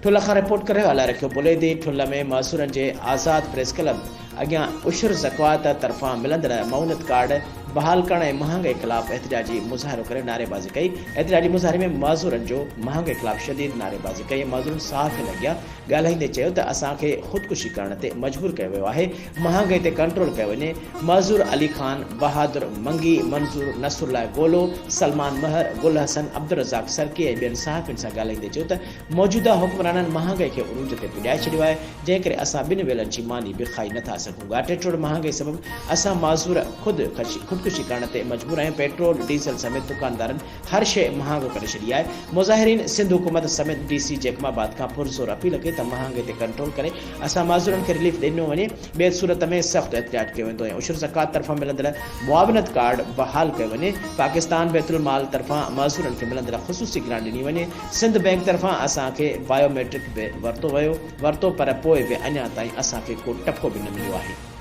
ठुल खां रिपोर्ट करे हवाले रखियो बुलेदी। ठुल में मज़दूरनि जे आज़ाद प्रेस क्लब अॻियां उशर ज़कात तरफ़ां मिलंदड़ मऊनत कार्ड बहाल करण ऐं महांगाई ख़िलाफ़ एहतजाजी मुज़ाहिरो करे नारेबाज़ी कई। एहतजाजी मुज़ाहिरे में मज़दूरनि जो महांगाई ख़िलाफ़ शदीद नारेबाज़ी कई। मज़दूरनि साफ़ लॻिया ॻाल्हाईंदे चयो त असांखे ख़ुदकुशी करण ते मजबूर कयो वियो आहे। महांगाई ते कंट्रोल कयो वञे। मज़दूर अली खान, बहादुर मंगी, मंज़ूर, नसरुल्लाह गोलो, सलमान महर, गुल हसन, अब्दुल रज़ाक सरकी ऐं ॿियनि सहाफ़ियुनि सां ॻाल्हाईंदे चयो त मौजूदा हुक्मराननि महांगाई खे उरूज ते पुॼाए छॾियो आहे, जंहिं करे असां ॿिनि वेलनि जी मानी बि खाई नथा सघूं। गाटेटोड़ महांगाई सबबि असां मज़दूर ख़ुदकुशी करण ते मजबूर आहियूं। पेट्रोल डीज़ल समेत दुकानदारनि हर शइ महांगो करे छॾी आहे। मुज़ाहिरीन सिंध हुकूमत समेत DC जैकमाबाद खां पुरज़ोर अपील कई त महांगाई ते कंट्रोल करे असां मज़दूरनि खे रिलीफ ॾिनो वञे। ॿिए सूरत में सख़्तु एहतिजाज कयो वेंदो ऐं उशर ज़कात तरफ़ां मिलंदड़ मुआविनत कार्ड बहाल कयो वञे। पाकिस्तान बैतुल माल तरफ़ां मज़दूरनि खे मिलंदड़ ख़ुसूसी ग्रांट ॾिनी वञे। सिंध बैंक तरफ़ां असांखे बायोमेट्रिक बि वरितो पर पोइ बि अञा ताईं असांखे को टको बि न मिलियो आहे।